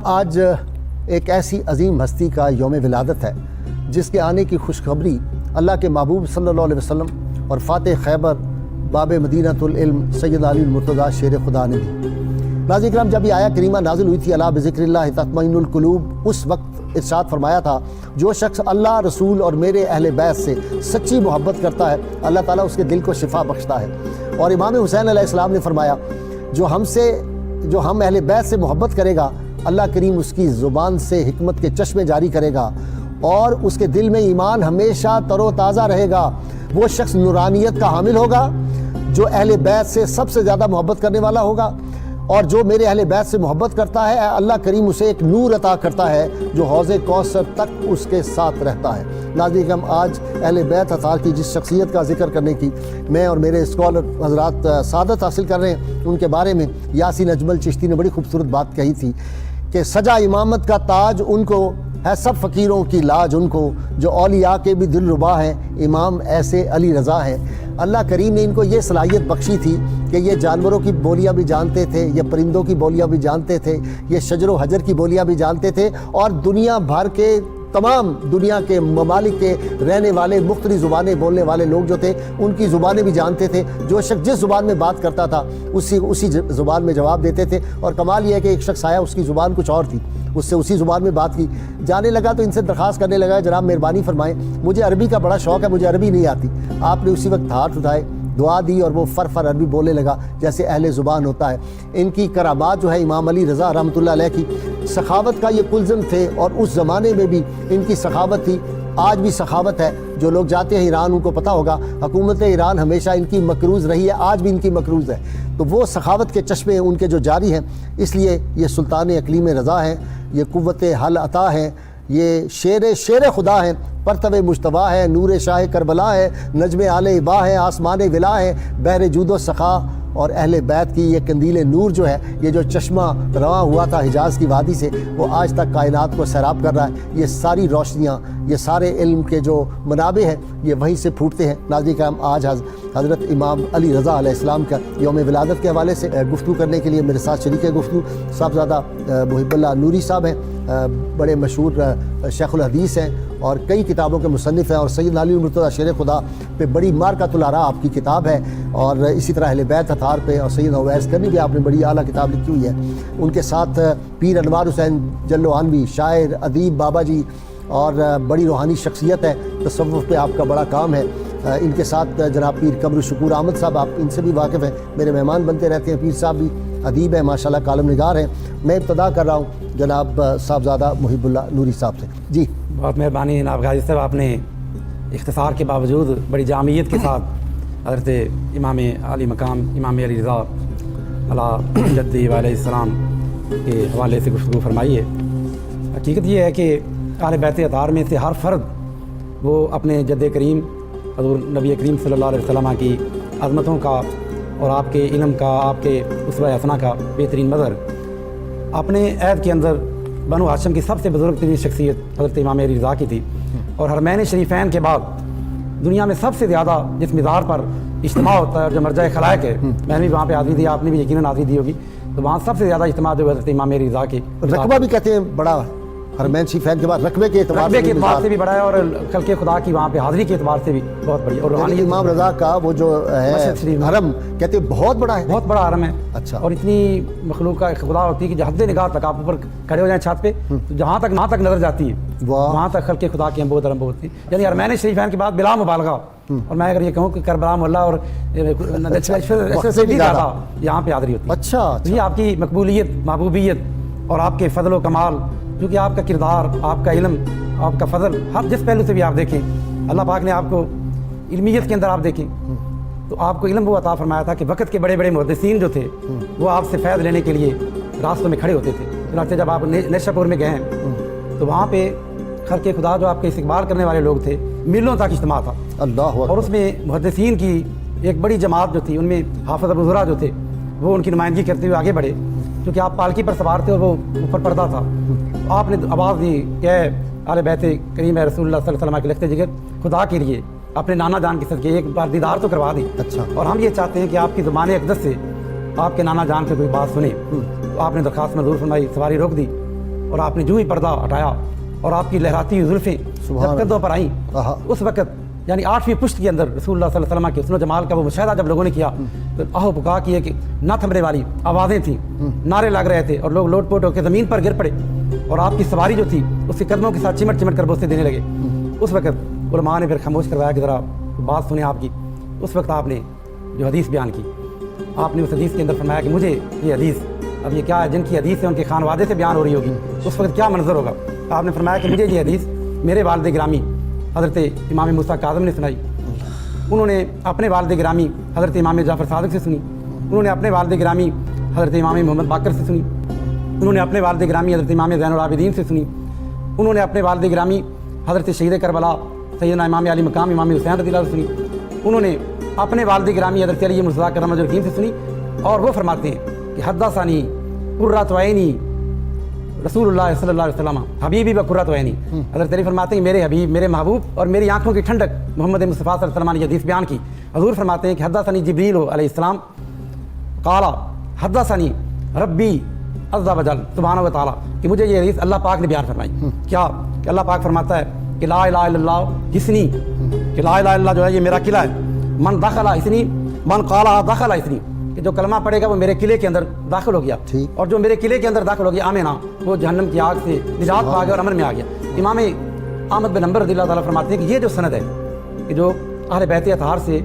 آج ایک ایسی عظیم ہستی کا یوم ولادت ہے جس کے آنے کی خوشخبری اللہ کے محبوب صلی اللہ علیہ وسلم اور فاتح خیبر باب مدینۃ العلم سید علی المرتضیٰ شیر خدا نے دی۔ ناظرین کرام، جب یہ آیہ کریمہ نازل ہوئی تھی الا بذکر اللہ تطمئن القلوب، اس وقت ارشاد فرمایا تھا جو شخص اللہ، رسول اور میرے اہل بیت سے سچی محبت کرتا ہے اللہ تعالیٰ اس کے دل کو شفا بخشتا ہے۔ اور امام حسین علیہ السلام نے فرمایا جو ہم اہل بیت سے محبت کرے گا اللہ کریم اس کی زبان سے حکمت کے چشمے جاری کرے گا اور اس کے دل میں ایمان ہمیشہ تر و تازہ رہے گا۔ وہ شخص نورانیت کا حامل ہوگا جو اہل بیت سے سب سے زیادہ محبت کرنے والا ہوگا، اور جو میرے اہل بیت سے محبت کرتا ہے اللہ کریم اسے ایک نور عطا کرتا ہے جو حوض کوثر تک اس کے ساتھ رہتا ہے۔ ناظرین ہم آج اہل بیت اطہار کی جس شخصیت کا ذکر کرنے کی میں اور میرے اسکالر حضرات سعادت حاصل کر رہے ہیں، ان کے بارے میں یاسین اجمل چشتی نے بڑی خوبصورت بات کہی تھی کہ سجا امامت کا تاج ان کو ہے سب فقیروں کی لاج ان کو، جو اولیاء کے بھی دل ربا ہیں امام ایسے علی رضا ہیں۔ اللہ کریم نے ان کو یہ صلاحیت بخشی تھی کہ یہ جانوروں کی بولیاں بھی جانتے تھے، یہ پرندوں کی بولیاں بھی جانتے تھے، یہ شجر و حجر کی بولیاں بھی جانتے تھے، اور دنیا بھر کے تمام دنیا کے ممالک کے رہنے والے مختلف زبانیں بولنے والے لوگ جو تھے ان کی زبانیں بھی جانتے تھے۔ جو شخص جس زبان میں بات کرتا تھا اسی زبان میں جواب دیتے تھے، اور کمال یہ ہے کہ ایک شخص آیا اس کی زبان کچھ اور تھی، اس سے اسی زبان میں بات کی، جانے لگا تو ان سے درخواست کرنے لگا جناب مہربانی فرمائیں مجھے عربی کا بڑا شوق ہے، مجھے عربی نہیں آتی۔ آپ نے اسی وقت ہاتھ اٹھائے، دعا دی اور وہ فر عربی بولنے لگا جیسے اہل زبان ہوتا ہے۔ ان کی کرامات جو ہے امام علی رضا رحمۃ اللہ علیہ کی سخاوت کا یہ کلزم تھے، اور اس زمانے میں بھی ان کی سخاوت تھی، آج بھی سخاوت ہے۔ جو لوگ جاتے ہیں ایران ان کو پتہ ہوگا حکومت ایران ہمیشہ ان کی مقروض رہی ہے، آج بھی ان کی مقروض ہے، تو وہ سخاوت کے چشمے ان کے جو جاری ہیں، اس لیے یہ سلطان اقلیم رضا ہیں، یہ قوت حل عطا ہیں، یہ شیر خدا ہیں، پرتو مجتبیٰ ہے، نور شاہ کربلا ہے، نجم آل ابا ہے، آسمان ولا ہے، بحر جود و سخا، اور اہل بیت کی یہ قندیل نور جو ہے، یہ جو چشمہ رواں ہوا تھا حجاز کی وادی سے، وہ آج تک کائنات کو سیراب کر رہا ہے۔ یہ ساری روشنیاں، یہ سارے علم کے جو منابع ہیں یہ وہیں سے پھوٹتے ہیں۔ ناظرین کرام، آج حضرت امام علی رضا علیہ السلام کا یوم ولادت کے حوالے سے گفتگو کرنے کے لیے میرے ساتھ شریک گفتگو صاحبزادہ محب اللہ نوری صاحب ہیں، بڑے مشہور شیخ الحدیث ہیں اور کئی کتابوں کے مصنف ہیں، اور سید علی المرتضیٰ شیر خدا پہ بڑی مارکۃ الآراء آپ کی کتاب ہے، اور اسی طرح اہل بیت اطہار پہ اور سید اویس کرنی بھی آپ نے بڑی اعلیٰ کتاب لکھی ہوئی ہے۔ ان کے ساتھ پیر انوار حسین جلوانوی، شاعر، ادیب بابا جی، اور بڑی روحانی شخصیت ہے، تصوف پہ آپ کا بڑا کام ہے۔ ان کے ساتھ جناب پیر قمر شکور احمد صاحب، آپ ان سے بھی واقف ہیں، میرے مہمان بنتے رہتے ہیں۔ پیر صاحب بھی ادیب ہیں ماشاءاللہ، کالم نگار ہیں۔ میں ابتدا کر رہا ہوں جناب صاحبزادہ محب اللہ نوری صاحب سے۔ جی بہت مہربانی جناب غازی صاحب، آپ نے اختصار کے باوجود بڑی جامعیت کے ساتھ حضرت امام علی مقام امام علی رضا علیہ جدی علیہ السلام کے حوالے سے گفتگو فرمائی ہے۔ حقیقت یہ ہے کہ اہل بیت اطہار میں سے ہر فرد وہ اپنے جد کریم حضور نبی کریم صلی اللہ علیہ وسلم کی عظمتوں کا اور آپ کے علم کا، آپ کے اسوہ حسنہ کا بہترین مظہر، اپنے عہد کے اندر بنو ہاشم کی سب سے بزرگ ترین شخصیت حضرت امام علی رضا کی تھی، اور حرمین شریفین کے بعد دنیا میں سب سے زیادہ جس مزار پر اجتماع ہوتا ہے اور جو مرجع خلائق ہے، میں نے بھی وہاں پہ حاضری دی، آپ نے بھی یقیناً حاضری دی ہوگی، تو وہاں سب سے زیادہ اجتماع جو حضرت امام علی رضا کے رقبہ بھی کہتے ہیں بڑا حرمین شریفین کے بعد، رقبے کے اعتبار سے بھی بڑا ہے، اور خلق خدا کی وہاں پہ حاضری کے اعتبار سے بھی بہت بڑی، اور روحانی امام رضا کا وہ جو ہے حرم کہتے ہیں بہت بڑا ہے، بہت بڑا حرم ہے۔ اچھا، اور اتنی مخلوق کا خدا ہوتی ہے کہ حد نگاہ تک آپ اوپر کھڑے ہو جائیں چھت پہ، تو جہاں تک نظر جاتی ہے وہاں تک خلق خدا کی ہم بہت علم بہت تھی، یعنی حرمین شریفین کے بعد بلا مبالغہ، اور میں اگر یہ کہوں کہ کربلا محلہ اور سے بھی زیادہ یہاں پہ حاضری ہوتی ہے۔ اچھا، یہ آپ کی مقبولیت، محبوبیت اور آپ کے فضل و کمال، کیونکہ آپ کا کردار، آپ کا علم، آپ کا فضل، ہر جس پہلو سے بھی آپ دیکھیں، اللہ پاک نے آپ کو علمیت کے اندر آپ دیکھیں تو آپ کو علم وہ عطا فرمایا تھا کہ وقت کے بڑے بڑے محدثین جو تھے وہ آپ سے فیض لینے کے لیے راستوں میں کھڑے ہوتے تھے۔ چنانچہ جب آپ نیشا پور میں گئے ہیں تو وہاں پہ خلق خدا جو آپ کے استقبال کرنے والے لوگ تھے، میلوں تک اجتماع تھا، اللہ، اور اس میں محدثین کی ایک بڑی جماعت جو تھی، ان میں حافظ ابو زرع جو تھے وہ ان کی نمائندگی کرتے ہوئے آگے بڑھے، کیونکہ آپ پالکی پر سوار تھے اور وہ اوپر پردہ تھا، آپ نے آواز دی کہ اہل بیت کریم رسول اللہ صلی اللہ علیہ وسلم کے لخت جگر خدا کے لیے اپنے نانا جان کے صدقے ایک بار دیدار تو کروا دی۔ اچھا، اور ہم یہ چاہتے ہیں کہ آپ کی زبان اقدس سے آپ کے نانا جان سے کوئی بات سنیں، تو آپ نے درخواست منظور فرمائی، سواری روک دی، اور آپ نے جو ہی پردہ ہٹایا اور آپ کی لہراتی زلفیں جب کندھوں پر آئیں اس وقت یعنی 8ویں پشت کے اندر رسول اللہ صلی اللہ علیہ وسلم کے حسن و جمال کا وہ مشاہدہ جب لوگوں نے کیا تو آہو پکا کی کہ نہ تھمنے والی آوازیں تھیں، نعرے لگ رہے تھے اور لوگ لوٹ پوٹ ہو کے زمین پر گر پڑے اور آپ کی سواری جو تھی اس کے قدموں کے ساتھ چمٹ چمٹ کر بوسے دینے لگے۔ اس وقت علماء نے پھر خاموش کروایا کہ ذرا بات سنیں آپ کی۔ اس وقت آپ نے جو حدیث بیان کی، آپ نے اس حدیث کے اندر فرمایا کہ مجھے یہ حدیث، اب یہ کیا ہے جن کی حدیث ہے ان کے خانوادے سے بیان ہو رہی ہوگی، اس وقت کیا منظر ہوگا۔ آپ نے فرمایا کہ مجھے یہ حدیث میرے والد گرامی حضرت امام موسیٰ کاظم نے سنائی، انہوں نے اپنے والد گرامی حضرت امام جعفر صادق سے سنی، انہوں نے اپنے والد گرامی حضرت امام محمد باقر سے سنی، انہوں نے اپنے والد گرامی حضرت امام زین العابدین سے سنی، انہوں نے اپنے والد گرامی حضرت شہید کربلا سیدنا امام علی مقام امام حسین رضی اللہ عنہ سے سنی، انہوں نے اپنے والد گرامی حضرت علی مرتضیٰ کرم وجہ الدین سے سنی۔ اور وہ فرماتے ہیں کہ حدثنی قرۃ عینی رسول اللہ صلی اللہ علیہ وسلم حبیبی و قرۃ عینی، حضرت علی فرماتے ہیں میرے حبیب، میرے محبوب اور میری آنکھوں کی ٹھنڈک محمد مصطفیٰ صلی اللہ علیہ وسلم نے یہ حدیث بیان کی۔ حضور فرماتے ہیں کہ حدثنی جبریل علیہ السلام قال حدثنی ربی عز وجل سبحانہ و تعالیٰ، کہ مجھے یہ حدیث اللہ پاک نے بیان فرمائی۔ کیا کہ اللہ پاک فرماتا ہے کہ لا الہ الا اللہ حصنی، کہ لا الہ الا اللہ جو ہے یہ میرا قلعہ ہے، من دخل حصنی من قالها دخل حصنی، کہ جو کلمہ پڑھے گا وہ میرے قلعے کے اندر داخل ہو گیا، اور جو میرے قلعے کے اندر داخل ہو گیا آمنا، وہ جہنم کی آگ سے نجات پا گیا اور امن میں آ گیا۔ امام احمد بن حنبل رضی اللہ تعالیٰ فرماتے ہیں کہ یہ جو سند ہے کہ جو اہل بیت اطہار سے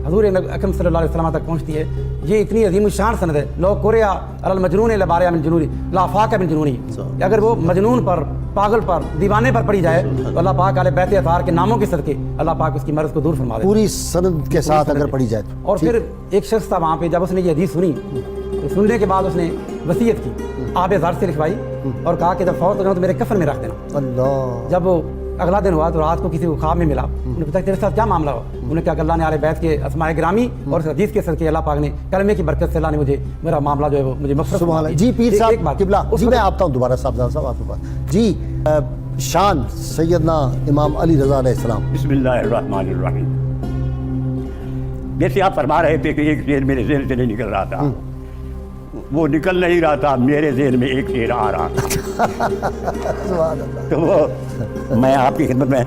حضور اکرم صلی اللہ علیہ وسلم تک پہنچتی ہے، یہ اتنی عظیم الشان سند ہے۔ لو قرئ علی المجنون لبارئ من جنونی لا فاق من جنونی، کہ اگر وہ مجنون پر، پاگل پر، دیوانے پر پڑھی جائے تو اللہ پاک اہل بیت اطہار کے ناموں کے صدقے اللہ پاک اس کی مرض کو دور فرما دے، پوری سند کے ساتھ اگر پڑھی جائے تو۔ اور پھر ایک شخص تھا وہاں پہ، جب اس نے یہ حدیث سنی تو سننے کے بعد اس نے وصیت کی، آب زر سے لکھوائی اور کہا کہ جب فوت ہو جاؤں تو میرے کفن میں رکھ دینا۔ اللہ، جب وہ اگلا دن ہوا تو رات کو کسی کو خواب میں ملا، انہوں نے پوچھا تیرے ساتھ کیا معاملہ ہوا؟ انہوں نے کہا کہ اللہ نے اہل بیت کے اسماء گرامی اور اس حدیث کے صدقے اللہ پاک نے کلمے کی برکت سے اللہ نے مجھے میرا معاملہ جو ہے وہ مجھے مغفرت سبحان اللہ۔ جی پیر صاحب قبلہ، جی میں آتا ہوں دوبارہ صاحب آپ کے پاس۔ جی شان سیدنا امام علی رضا علیہ السلام۔ بسم اللہ الرحمن الرحیم۔ جیسے آپ فرما رہے تھے کہ ایک شعر میرے ذہن سے نہیں نکل رہا تھا، وہ نکل نہیں رہا تھا، میرے ذہن میں ایک شعر آ رہا تھا سبحان اللہ۔ تو وہ میں آپ کی خدمت میں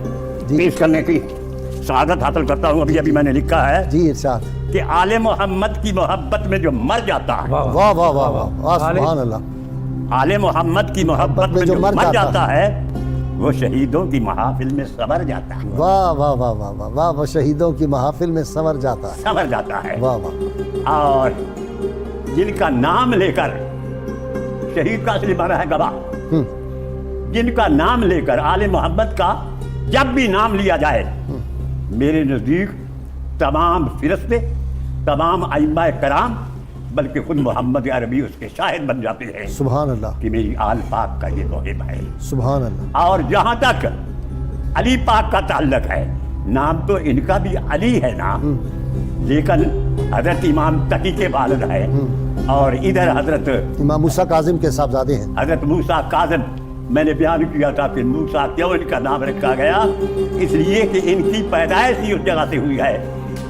پیش کرنے کی سعادت حاصل کرتا ہوں۔ ابھی میں نے لکھا ہے جی ارشاد کہ آل محمد کی محبت میں جو مر جاتا ہے، واہ واہ واہ واہ واہ سبحان اللہ، آل محمد کی محبت میں جو مر جاتا ہے وہ شہیدوں کی محافل میں سنور جاتا ہے۔ واہ واہ واہ واہ واہ واہ، وہ شہیدوں کی محافل میں سنور جاتا ہے، سنور جاتا ہے۔ واہ واہ۔ اور جن کا نام لے کر، شہید کا اصلی معنی ہے گواہ، جن کا نام لے کر آل محمد کا جب بھی نام لیا جائے، میرے نزدیک تمام فرشتے، تمام ائمہ کرام، بلکہ خود محمد عربی اس کے شاہد بن جاتے ہیں سبحان اللہ، کہ میری آل پاک کا یہ موہب ہے۔ سبحان اللہ۔ اور جہاں تک علی پاک کا تعلق ہے، نام تو ان کا بھی علی ہے نا، لیکن حضرت امام تقی کے والد ہے، اور ادھر حضرت امام موسیٰ کاظم کے صاحبزادے ہیں۔ حضرت موسیٰ کاظم۔ میں نے بیان کیا تھا کہ موسیٰ کیوں ان کا نام رکھا گیا، اس لیے کہ ان کی پیدائش ہی اس جگہ سے ہوئی ہے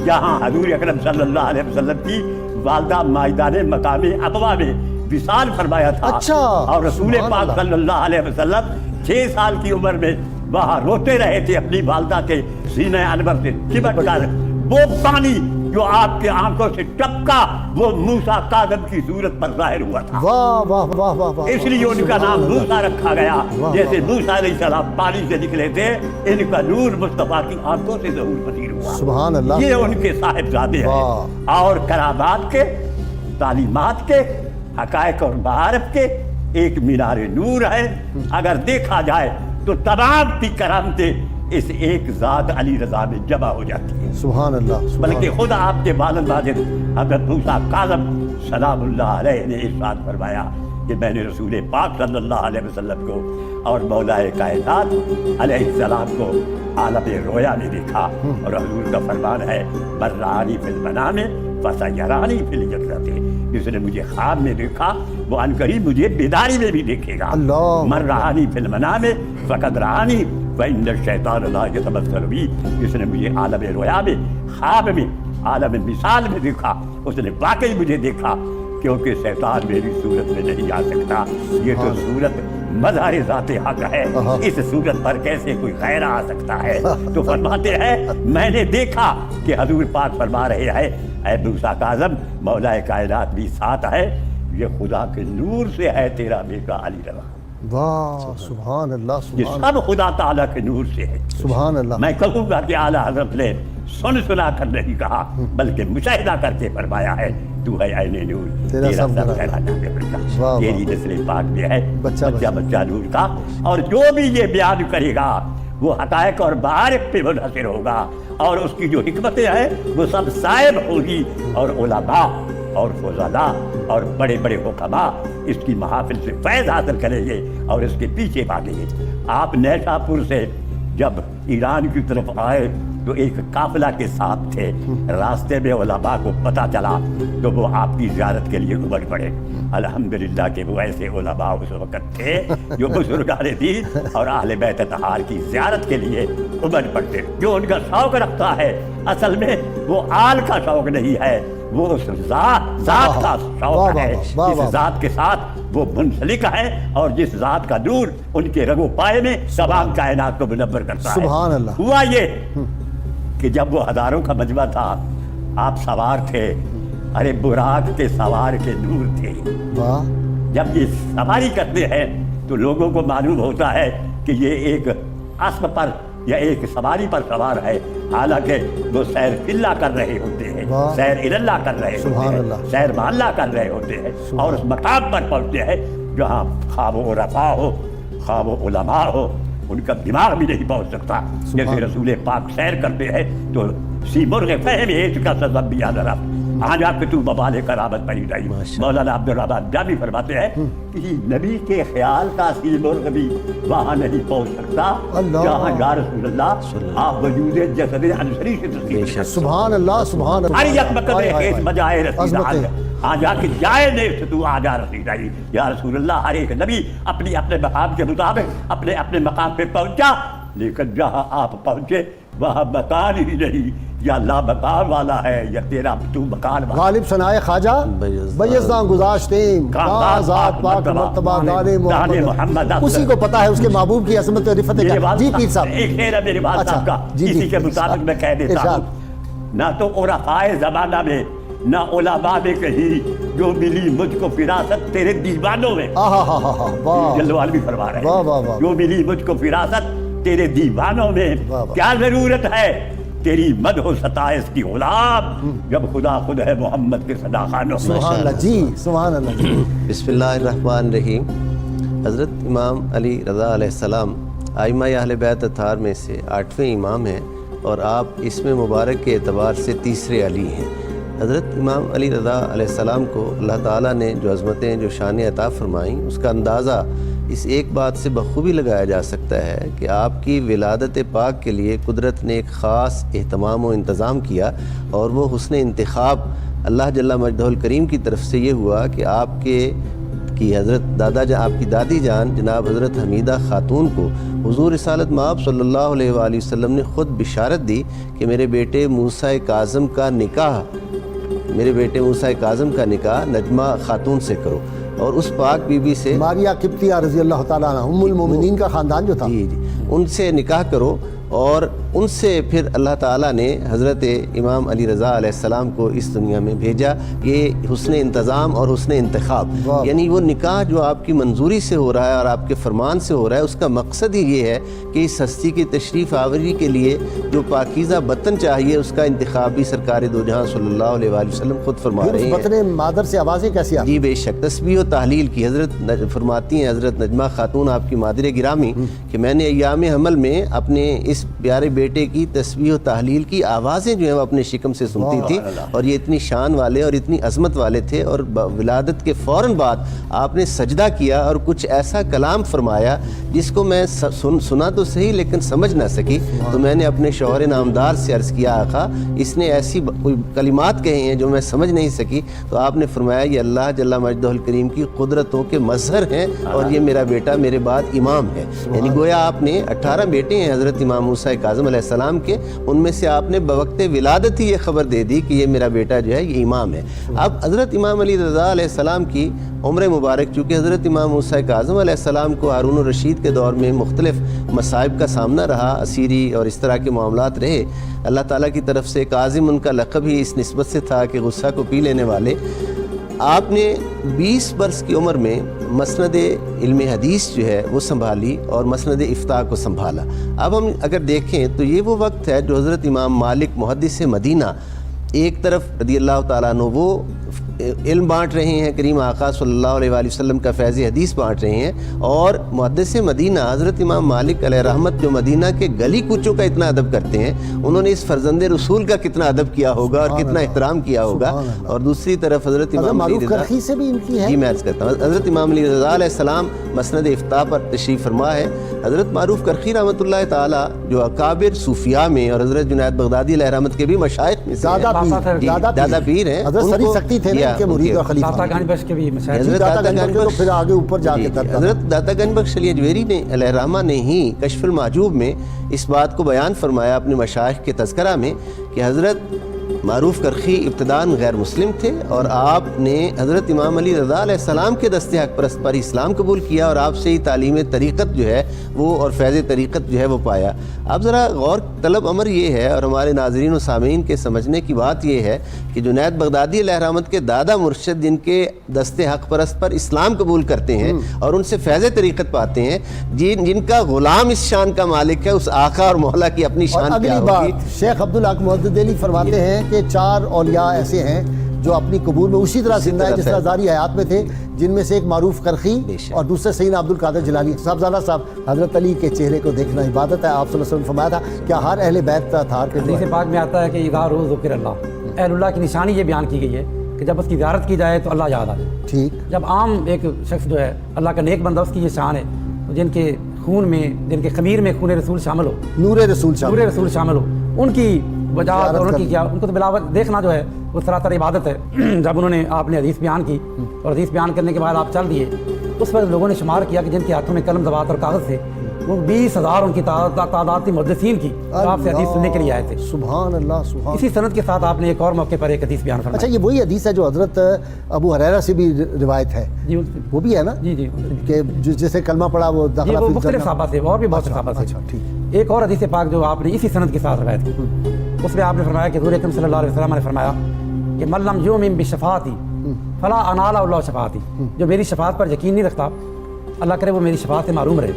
جہاں حضور اکرم صلی اللہ علیہ وسلم کی والدہ مائدہ نے مقام ابوا میں وصال فرمایا تھا۔ اچھا، اور رسول پاک صلی اللہ علیہ وسلم 6 سال کی عمر میں وہاں روتے رہے تھے اپنی والدہ کے سینہ انور سے چپٹ کر، وہ پانی جو آپ کے آنکھوں سے ٹپکا وہ موسیٰ کاظم کی صورت پر ظاہر ہوا تھا۔ واہ واہ واہ واہ واہ، اس لیے ان کا نام موسیٰ رکھا گیا، جیسے موسیٰ علیہ السلام پانی سے نکلے تھے، ان کا نور مصطفیٰ کی آنکھوں سے ظہور پذیر ہوا۔ سبحان اللہ۔ یہ ان کے صاحبزادے ہیں، اور کرامات کے، تعلیمات کے، حقائق اور معارف کے ایک مینار نور ہے۔ اگر دیکھا جائے تو تمام کی کرامتیں اس ایک ذات علی رضا میں جمع ہو جاتی ہے۔ سبحان اللہ۔ بلکہ خود آپ کے والد ماجد حضرت موسیٰ کاظم سلام اللہ علیہ نے ارشاد فرمایا کہ میں نے رسول پاک صلی اللہ علیہ وسلم کو اور مولا کائنات علیہ السلام کو عالم رویا میں دیکھا، اور حضور کا فرمان ہے من رآنی فی المنام فسیرانی فی الیقظۃ، جس نے مجھے خواب میں دیکھا وہ عنقریب مجھے بیداری میں بھی دیکھے گا۔ من رآنی فی المنام فقد رآنی وَإِنَّ الشَّيْطَانَ لَا يَتَمَثَّلُ بِي، جس نے مجھے عالم رویا میں، خواب میں، عالم مثال میں دیکھا، اس نے واقعی مجھے دیکھا، کیونکہ شیطان میری صورت میں نہیں آ سکتا۔ یہ تو صورت مظہر ذات حق ہے، اس صورت پر کیسے کوئی غیر آ سکتا ہے؟ تو فرماتے ہیں میں نے دیکھا کہ حضور پاک فرما رہے ہیں اے موسیٰ کاظم مولا کائنات بھی ساتھ ہے، یہ خدا کے نور سے ہے تیرا بیٹا علی رضا، واہ سبحان اللہ یہ سبحان سب خدا تعالیٰ کے نور سے ہے۔ سبحان اللہ۔ میں کہوں گا کہ اعلیٰ حضرت نے سنا کر نہیں کہا بلکہ مشاہدہ کر کے فرمایا ہے تو ہے عین نور، تیرا سب کہلاتا ہے بیٹا، واہ تیری نسل پاک میں ہے بچہ بچہ نور کا، اور جو بھی یہ بیان کرے گا وہ حقائق اور معارف پہ منحصر ہوگا، اور اس کی جو حکمتیں ہیں وہ سب صائب ہوگی، اور علماء اور فضلاء اور بڑے بڑے حکماء اس کی محافل سے فیض حاصل کریں گے اور اس کے پیچھے بھاگیں گے۔ آپ نیشا پور سے جب ایران کی طرف آئے تو ایک قافلہ کے ساتھ تھے، راستے میں علماء کو پتہ چلا تو وہ آپ کی زیارت کے لیے امڑ پڑے۔ الحمدللہ کہ وہ ایسے علماء اس وقت تھے جو بزرگان دین اور اہل بیت اطہار کی زیارت کے لیے امڑ پڑتے، جو ان کا شوق رکھتا ہے اصل میں وہ آل کا شوق نہیں ہے، وہ اس ذات کا شوق ہے، جس ذات کے ساتھ وہ منسلک ہے اور جس ذات کا نور ان کے رگ و پائے میں تمام کائنات کو منور کرتا ہے۔ سبحان اللہ۔ ہوا یہ کہ جب وہ ہزاروں کا مجمع تھا آپ سوار تھے، ارے براق کے سوار کے نور تھے، واہ جب یہ سواری کرتے ہیں تو لوگوں کو معلوم ہوتا ہے کہ یہ ایک اسب پر یا ایک سواری پر سوار ہے، حالانکہ وہ سیر فلہ کر رہے ہوتے ہیں، سیر اللہ کر رہے ہوتے ہیں، سیر محلہ کر رہے ہوتے ہیں، اور اس مقام پر پہنچتے ہیں جہاں خواب و رفا ہو، خواب و علماء ہو، ان کا دماغ بھی نہیں پہنچ سکتا۔ جیسے رسول پاک سیر کرتے ہیں تو سیمرغ فہم ایج کا سبب بھی یاد رکھ، آج آپ کے تو ببال کرامت پڑی رہی۔ مولانا عبدالرحمن جامی فرماتے ہیں کہ نبی کے خیال کا سیمرغ بھی وہاں نہیں پہنچ سکتا جہاں یا رسول اللہ آپ وجود جسد انصری سے تصدیق۔ سبحان اللہ سبحان اللہ۔ ہر یک مقدر خیز بجائے رسید آج آ کے جائے نہیں تو آجا رسید آئی یا رسول اللہ۔ ہر ایک نبی اپنی اپنے مقام کے مطابق اپنے اپنے مقام پہ پہنچا، لیکن جہاں آپ پہنچے وہاں مکان ہی نہیں، یا لا مکان والا ہے یا تیرا تو مکان والا۔ غالب ثنائے خواجہ بیزدان گذاشتیں کہاں ذات پاک مرتبہ دانے محمد، اسی کو پتہ ہے اس کے محبوب کی عظمت و رفت کیا۔ جی پیر صاحب ایک شعر ہے میرے بات صاحب کا، اسی کے مطابق میں کہہ دیتا ہوں، نہ تو عرفائے زمانہ میں نہ علماء میں کہیں جو ملی مجھ کو فراست تیرے دیوانوں میں، جلوال بھی فرما رہے ہیں جو ملی مجھ کو فراست تیرے دیوانوں میں، کیا ضرورت ہے تیری مدح و ستائش کی غلام جب خدا خود ہے محمد کے صدا خانوں میں۔ سبحان اللہ جی سبحان اللہ جی۔ بسم اللہ الرحمن الرحیم۔ حضرت امام علی رضا علیہ السلام ائمہ اہل بیت اطہار میں سے 8ویں امام ہیں اور آپ اسم مبارک کے اعتبار سے تیسرے علی ہیں۔ حضرت امام علی رضا علیہ السلام کو اللہ تعالیٰ نے جو عظمتیں جو شان عطا فرمائیں اس کا اندازہ اس ایک بات سے بخوبی لگایا جا سکتا ہے کہ آپ کی ولادت پاک کے لیے قدرت نے ایک خاص اہتمام و انتظام کیا، اور وہ حسن انتخاب اللہ جل مجدہ الکریم کی طرف سے یہ ہوا کہ آپ کی حضرت آپ کی دادی جان جناب حضرت حمیدہ خاتون کو حضور رسالت مآب صلی اللہ علیہ وآلہ وسلم نے خود بشارت دی کہ میرے بیٹے موسیٰ کاظم کا نکاح نجمہ خاتون سے کرو، اور اس پاک بی بی سے ماریہ قبطیہ رضی اللہ تعالیٰ عنہ ام المومنین کا خاندان جو تھا، جی ان سے نکاح کرو، اور ان سے پھر اللہ تعالیٰ نے حضرت امام علی رضا علیہ السلام کو اس دنیا میں بھیجا۔ یہ حسن انتظام اور حسن انتخاب، یعنی وہ نکاح جو آپ کی منظوری سے ہو رہا ہے اور آپ کے فرمان سے ہو رہا ہے، اس کا مقصد ہی یہ ہے کہ اس ہستی کی تشریف آوری کے لیے جو پاکیزہ وطن چاہیے اس کا انتخاب بھی سرکار دو جہاں صلی اللہ علیہ وآلہ وسلم خود فرما رہے ہیں۔ وطن مادر سے آوازیں کیسی آتی؟ جی بے شک، تسبیح و تحلیل کی حضرت فرماتی ہیں حضرت نجمہ خاتون آپ کی مادر گرامی کہ میں نے ایام حمل میں اپنے اس پیارے بیٹے کی تسبیح و تحلیل کی آوازیں جو ہیں وہ اپنے شکم سے سنتی تھی، اور یہ اتنی شان والے اور اتنی عظمت والے تھے، اور ولادت کے فوراً بعد آپ نے سجدہ کیا اور کچھ ایسا کلام فرمایا جس کو میں سنا تو صحیح لیکن سمجھ نہ سکی، تو میں نے اپنے شوہر نامدار سے عرض کیا آقا اس نے ایسی کوئی کلمات کہے ہیں جو میں سمجھ نہیں سکی، تو آپ نے فرمایا یہ اللہ جل مجدہ الکریم کی قدرتوں کے مظہر ہیں، اور یہ میرا بیٹا میرے بعد امام ہے۔ یعنی گویا آپ نے 18 بیٹے ہیں حضرت امام موسیٰ کاظم علیہ السلام کے، ان میں سے آپ نے بوقت ولادت ہی یہ خبر دے دی کہ یہ میرا بیٹا جو ہے یہ امام ہے۔ اب حضرت امام علی رضا علیہ السلام کی عمر مبارک، چونکہ حضرت امام موسیٰ کاظم علیہ السلام کو ہارون الرشید کے دور میں مختلف مصائب کا سامنا رہا، اسیری اور اس طرح کے معاملات رہے، اللہ تعالیٰ کی طرف سے کاظم ان کا لقب ہی اس نسبت سے تھا کہ غصہ کو پی لینے والے۔ آپ نے 20 برس کی عمر میں مسند علم حدیث جو ہے وہ سنبھالی اور مسند افتاء کو سنبھالا۔ اب ہم اگر دیکھیں تو یہ وہ وقت ہے جو حضرت امام مالک محدث مدینہ ایک طرف رضی اللہ تعالیٰ عنہ وہ علم بانٹ رہے ہیں، کریم آقا صلی اللہ علیہ وآلہ وسلم کا فیض حدیث بانٹ رہے ہیں، اور محدث مدینہ حضرت امام مالک علیہ رحمت جو مدینہ کے گلی کوچوں کا اتنا ادب کرتے ہیں، انہوں نے اس فرزند رسول کا کتنا ادب کیا ہوگا اور کتنا احترام کیا ہوگا۔ اور دوسری طرف حضرت امام علی رضا کرخی سے بھی ان کی ہے، جی میں عرض کرتا ہوں، حضرت امام علی رضا علیہ السلام مسند افتاء پر تشریف فرما ہے۔ حضرت معروف کرخی رحمۃ اللہ تعالیٰ جو اکابر صوفیاء میں اور حضرت جنید بغدادی علیہ رحمت کے بھی مشائخ میں سے دادا پیر ہیں، حضرت سری سکتی تھے ان کے مرید اور خلیفہ، داتا گنج بخش کے بھی مشاہد، حضرت داتا داتا گنج گنج بخش تو بخش پھر آگے اوپر جا کے ترتا، حضرت داتا گنج بخش علی اجویری نے علیہ رحمہ نے ہی کشف المحجوب میں اس بات کو بیان فرمایا اپنے مشائخ کے تذکرہ میں کہ حضرت معروف کرخی ابتداً غیر مسلم تھے، اور آپ نے حضرت امام علی رضا علیہ السلام کے دستے حق پرست پر اسلام قبول کیا، اور آپ سے ہی تعلیم طریقت جو ہے وہ اور فیض طریقت جو ہے وہ پایا۔ اب ذرا غور طلب امر یہ ہے، اور ہمارے ناظرین و سامعین کے سمجھنے کی بات یہ ہے کہ جنید بغدادی علیہ رحمت کے دادا مرشد جن کے دستے حق پرست پر اسلام قبول کرتے ہیں اور ان سے فیض طریقت پاتے ہیں، جن کا غلام اس شان کا مالک ہے، اس آقا اور مولا کی اپنی شان کیا اگلی ہوگی۔ بات شیخ عبدالحق محدث دہلوی فرماتے ہیں کہ 4 اولیاء ایسے ہیں جو اپنی قبول میں اسی طرح زندہ ہے جس طرح ظاہری حیات میں تھے، جن میں سے ایک معروف کرخی اور دوسرے سیدنا عبد القادر جیلانی صاحبزادہ صاحب۔ حضرت علی کے چہرے کو دیکھنا عبادت ہے، آپ صلی اللہ علیہ وسلم نے فرمایا تھا کیا ہر اہل بیت تھار کے حدیث پاک میں آتا ہے کہ اذا روز ذکر اللہ، اہل اللہ کی نشانی یہ بیان کی گئی ہے کہ جب اس کی زیارت کی جائے تو اللہ یاد آ جائے۔ ٹھیک، جب عام ایک شخص جو ہے اللہ کا نیک بندہ، اس کی یہ شان ہے، جن کے خون میں، جن کے خمیر میں خون رسول شامل ہو، نور رسول شامل ہو، ان کی وجاہت اور ان کی کیا، ان کو تو بلاوت دیکھنا جو ہے وہ سراسر عبادت ہے۔ جب انہوں نے آپ نے حدیث بیان کی اور حدیث بیان کرنے کے بعد آپ چل دیے، اس وقت لوگوں نے شمار کیا کہ جن کے ہاتھوں میں قلم زبات اور کاغذ تھے وہ 20,000 ان کی تعداد تھی محدثین کی، آپ سے حدیث سننے کے لیے آئے تھے۔ سبحان اللہ، سبحان۔ اسی سند کے ساتھ آپ نے ایک اور موقع پر ایک حدیث بیان فرمایا۔ اچھا، یہ وہی حدیث ہے جو حضرت ابو ہریرہ سے بھی روایت ہے؟ جی وہ بھی ہے نا؟ جی جی کہ جسے کلمہ پڑھا وہ جی، داخلہ وہ فی مختلف الجنہ۔ صحابہ سے اور بھی بہت سے صحابہ سے۔ اچھا ٹھیک۔ ایک اور حدیث پاک جو آپ نے اسی سند کے ساتھ روایت کی، اس میں آپ نے فرمایا کہ حضور اکرم صلی اللہ علیہ وسلم نے فرمایا کہ من لم یؤمن بشفاعتی فلا انال اللہ شفاعتی، جو میری شفاعت پر یقین نہیں رکھتا اللہ کرے وہ میری شفاعت سے محروم رہے۔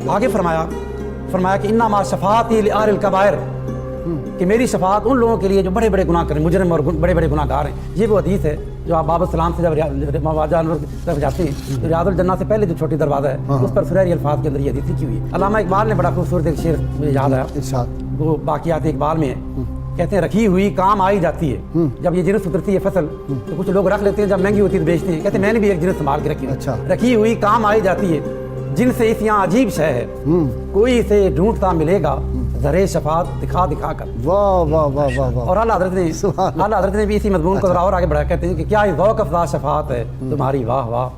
آگے فرمایا کہ انما شفاعتی لأہل الکبائر، کہ میری شفاعت ان لوگوں کے لیے جو بڑے بڑے گناہ کریں، مجرم اور بڑے بڑے گناہ گار ہیں۔ یہ وہ حدیث ہے جو آپ باب السلام سے جب مواجہ انور کی طرف جاتے ہیں تو ریاض الجنہ سے پہلے جو چھوٹی دروازہ ہے اس پر سریری الفاظ کے اندر یہ حدیث لکھی ہوئی ہے۔ علامہ اقبال نے بڑا خوبصورت ایک شعر مجھے یاد آیا، ارشاد۔ وہ باقیات اقبال میں ہے، کہتے ہیں رکھی ہوئی کام آئی جاتی ہے، جب یہ جنس اترتی ہے فصل تو کچھ لوگ رکھ لیتے ہیں، جب مہنگی ہوتی ہے تو بیچتے ہیں، کہتے ہیں میں نے بھی ایک جنس سنبھال کے رکھی اچھا۔ رکھی ہوئی کام آئی جاتی ہے، جن سے اس یہاں عجیب شے ہے، کوئی اسے ڈھونڈتا ملے گا ذرے شفاعت دکھا دکھا کر۔ واہ واہ واہ واہ واہ۔ اور اعلیٰ حضرت نے بھی اسی مضمون کو اور آگے بڑھا کہتے ہیں کہ کیا ذوق افزا شفاعت ہے تمہاری واہ واہ،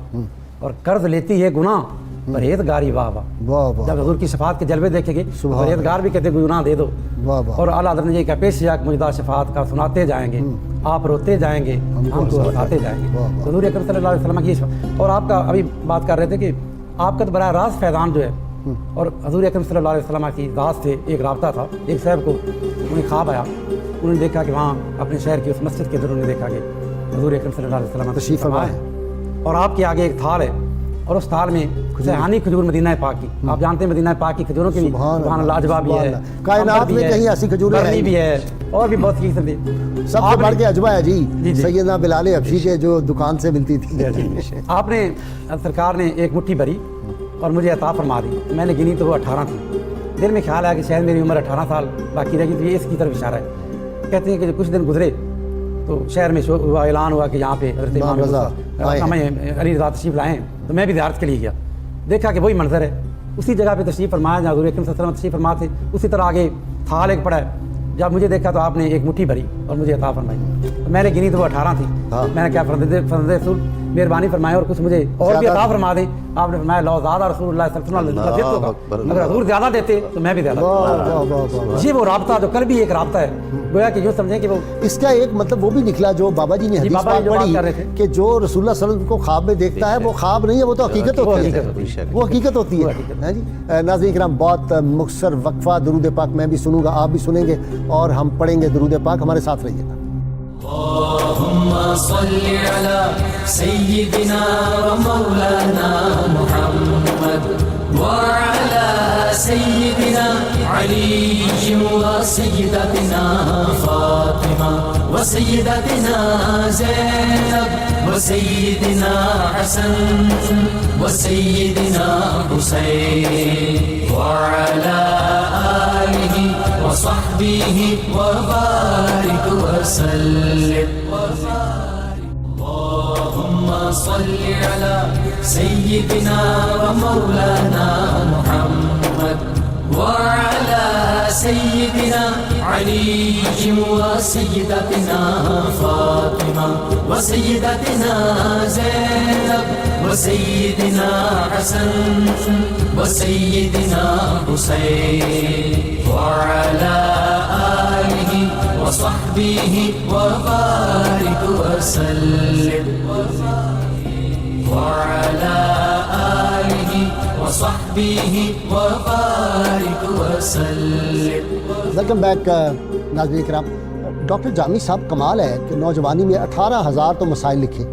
اور قرض لیتی ہے گناہ پرہیزگاری واہ واہ۔ جب حضور کی شفاعت کے جلوے دیکھیں گے پرہیزگار بھی کہتے گناہ دے دو۔ اور اعلیٰ حضرت نے یہ کہا پیش یا مجدہ شفاعت کا سناتے جائیں گے، آپ روتے جائیں گے ہم کو ہنساتے جائیں گے۔ حضور اکرم صلی اللہ علیہ وسلم کی اور آپ کا ابھی بات کر رہے تھے کہ آپ کا تو براہ راست فیضان جو ہے، اور حضور اکرم صلی اللہ علیہ وسلم کی ذات سے ایک رابطہ تھا۔ ایک صاحب کو انہیں خواب آیا، انہوں نے دیکھا کہ وہاں اپنے شہر کی اس مسجد کے اندر انہوں نے دیکھا کہ حضور اکرم صلی اللہ علیہ وسلم تشریف فرما ہے، اور آپ کے آگے ایک تھال ہے، اور اس تھال میں سیحانی کھجور مدینہ پاک کی، آپ جانتے ہیں مدینہ پاک کی کھجوروں کی بھی سبحان اللہ اجوا بھی ہے، کائنات میں کہیں ایسی کھجوریں بھی ہے، اور بھی بہت چیزیں تھی۔ سب سے بڑھ کے اجوا ہے جی، سیدنا بلال حبشی کے جو دکان سے ملتی تھی۔ آپ نے سرکار نے ایک مٹھی بھری اور مجھے عطا فرما دی، میں نے گنی تو وہ 18 تھی۔ دل میں خیال آیا کہ شاید میری عمر 18 سال باقی رہ گئی، تو یہ اس کی طرف اشارہ ہے۔ کہتے ہیں کہ کچھ دن گزرے تو شہر میں اعلان ہوا کہ یہاں پہ حضرت امام علی رضا تشریف لائے ہیں، تو میں بھی زیارت کے لیے گیا، دیکھا کہ وہی منظر ہے، اسی جگہ پہ تشریف فرمایا جہاں حضور اکرم صلی اللہ علیہ وسلم تشریف فرما تھے، اسی طرح آگے تھال ایک پڑا ہے۔ جب مجھے دیکھا تو آپ نے ایک مٹھی بھری اور مجھے عطا فرمائی، میں نے گنی تو وہ 18 تھی۔ میں نے کہا فرزند رسول مہربانی فرمائیں اور کچھ مجھے اور بھی زیادہ عطا فرما دیں. آپ نے فرمایا لو زیادہ رسول اللہ صلی اللہ علیہ وسلم اللہ اکبر. اگر حضور زیادہ دیتے تو میں بھی زیادہ. یہ وہ رابطہ جو کل بھی ایک رابطہ ہے, گویا کہ یوں سمجھیں کہ وہ اس کا ایک مطلب وہ بھی نکلا جو بابا جی نے حدیث بابا جی پاک جو بات کر رہے پڑھی تھے کہ جو رسول اللہ صلی اللہ علیہ وسلم کو خواب میں دیکھتا ہے وہ خواب نہیں ہے, وہ تو حقیقت ہوتی ہے, وہ حقیقت ہوتی ہے جی. ناظرین کرام, بہت مختصر وقفہ درود پاک میں بھی سنوں گا, آپ بھی سنیں گے اور ہم پڑھیں گے درود پاک. ہمارے ساتھ رہیے گا. اللهم صل على سيدنا ومولانا محمد وعلى سيدنا علي وسيدتنا فاطمة وسيدتنا زينب وسيدنا حسن وسيدنا حسين وعلى آله وصحبه وبارك وسلم. اللهم صل على سيدنا ومولانا محمد وعلى سيدنا علي وسيدتنا فاطمة وسيدتنا زينب وسيدنا حسن وسيدنا حسين وعلى آله وصحبه وبارك وسلم. وعلى آله وصحبه وبارك وسلم. ویلکم بیک ناظرین کرام. ڈاکٹر جامی صاحب, کمال ہے کہ نوجوانی میں 18,000 تو مسائل لکھے,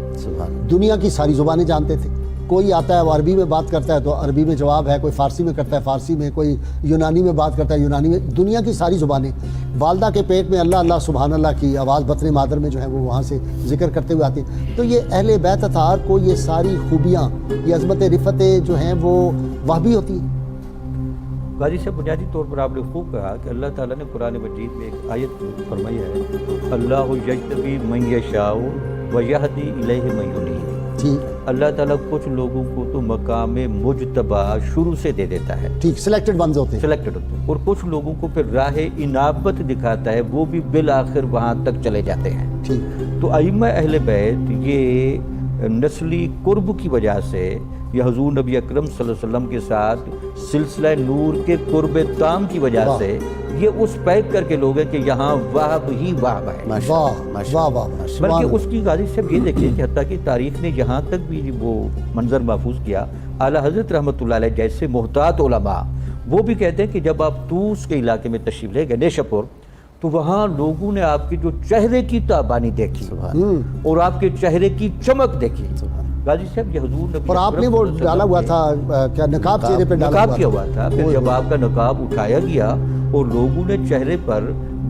دنیا کی ساری زبانیں جانتے تھے. کوئی آتا ہے وہ عربی میں بات کرتا ہے تو عربی میں جواب ہے, کوئی فارسی میں کرتا ہے فارسی میں, کوئی یونانی میں بات کرتا ہے یونانی میں, دنیا کی ساری زبانیں. والدہ کے پیٹ میں اللہ اللہ سبحان اللہ کی آواز بطن مادر میں جو ہے وہ وہاں سے ذکر کرتے ہوئے آتی ہیں. تو یہ اہل بیت اطہار کو یہ ساری خوبیاں, یہ عظمت رفتیں جو ہیں وہ وہابی ہوتی ہیں. غازی صاحب, بنیادی طور پر آپ نے خوب کہا کہ اللہ تعالیٰ نے قرآن مجید میں ایک آیت فرمائی ہے, اللہ یجتبی من یشاء ویہدی الیہ من ینیب. ٹھیک, اللہ تعالیٰ کچھ لوگوں کو تو مقام مجتبی شروع سے دے دیتا ہے, ٹھیک, سلیکٹڈ ونز ہوتے ہیں. سلیکٹڈ ہوتے ہیں, اور کچھ لوگوں کو پھر راہ انابت دکھاتا ہے, وہ بھی بالآخر وہاں تک چلے جاتے ہیں. ٹھیک, تو ائمہ اہل بیت یہ نسلی قرب کی وجہ سے یا حضور نبی اکرم صلی اللہ علیہ وسلم کے ساتھ سلسلہ نور کے قرب تام کی وجہ سے یہ اس پیک کر کے لوگ ہیں کہ یہاں واہب ہی واہب ہے. واہ واہ واہ, بلکہ اس کی غازی صاحب یہ دیکھیں کہ حتیٰ کہ تاریخ نے یہاں تک بھی وہ منظر محفوظ کیا. اعلیٰ حضرت رحمۃ اللہ علیہ جیسے محتاط علماء وہ بھی کہتے ہیں کہ جب آپ طوس کے علاقے میں تشریف لے گئے, نیشا پور, تو وہاں لوگوں نے آپ کے جو چہرے کی تابانی دیکھی اور آپ کے چہرے کی چمک دیکھی. غازی صاحب یہ حضور نبی, اور آپ نے وہ ڈالا ہوا تھا کیا, نقاب چہرے پہ ڈالا نقاب کیا ہوا تھا. پھر جب آپ کا نقاب اٹھایا گیا اور لوگوں نے چہرے پر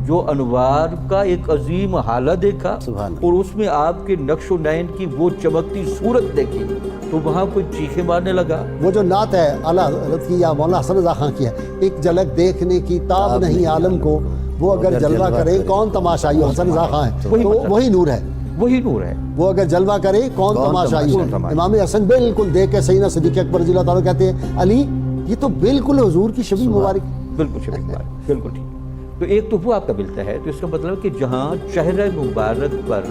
جو انوار کا ایک عظیم حالہ دیکھا اور اس میں آپ کے نقش و نین کی وہ چمکتی صورت دیکھی, تو وہاں کوئی چیخیں مارنے لگا. وہ جو نعت ہے اعلیٰ حضرت کی یا مولانا حسن رضا خان کی ہے, ایک جھلک دیکھنے کی تاب نہیں عالم کو, وہ اگر جلوہ کرے کون تماشائی. حسن رضا خان ہے تو وہی نور ہے, وہی نور ہے. وہ اگر جلوہ کرے کون تماشائی ہے. امام حسن بالکل دیکھ کے سیدنا صدیق اکبر رضی اللہ تعالیٰ کہتے ہیں, علی یہ تو بالکل حضور کی شبیہ مبارک. بالکل شبیہ مبارک, بالکل ٹھیک. تو ایک تو وہ آپ کا ملتا ہے, تو اس کا مطلب کہ جہاں چہرہ مبارک پر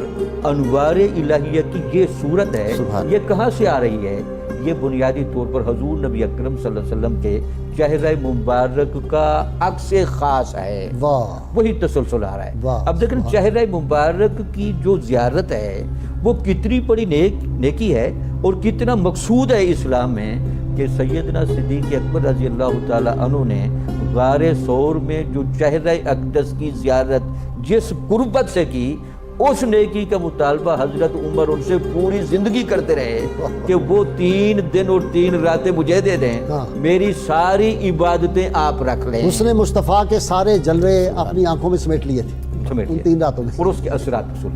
انوار الہیہ کی یہ صورت ہے, یہ کہاں سے آ رہی ہے؟ یہ بنیادی طور پر حضور نبی اکرم صلی اللہ علیہ وسلم کے چہرہ مبارک کا عکس خاص ہے, وہی تسلسل آ رہا ہے. اب دیکھیں چہرہ مبارک کی جو زیارت ہے وہ کتنی بڑی نیکی ہے اور کتنا مقصود ہے اسلام میں, کہ سیدنا صدیق اکبر رضی اللہ تعالیٰ عنہ نے غار ثور میں جو چہرہ اقدس کی زیارت جس قربت سے کی, اس نیکی کا مطالبہ حضرت عمر ان سے پوری زندگی کرتے رہے کہ وہ 3 دن اور 3 راتیں مجھے دے دیں, میری ساری عبادتیں آپ رکھ لیں. اس نے مصطفیٰ کے سارے جلوے اپنی آنکھوں میں سمیٹ لیے تھے ان 3 راتوں میں, اور اس کے اثرات رسول.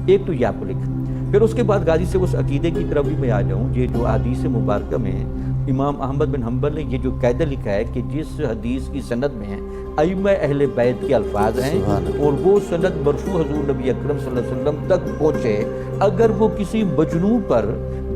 ایک تو یہ آپ کو لکھ. پھر اس کے بعد غازی سے اس عقیدے کی طرف بھی میں آ جاؤں. یہ جو حدیث مبارکہ میں امام احمد بن حنبل نے یہ جو قاعدہ لکھا ہے کہ جس حدیث کی سند میں ائمہ اہل بیت کے الفاظ ہیں اور وہ سند مرفوع حضور نبی اکرم صلی اللہ علیہ وسلم تک پہنچے, اگر وہ کسی مجنون پر,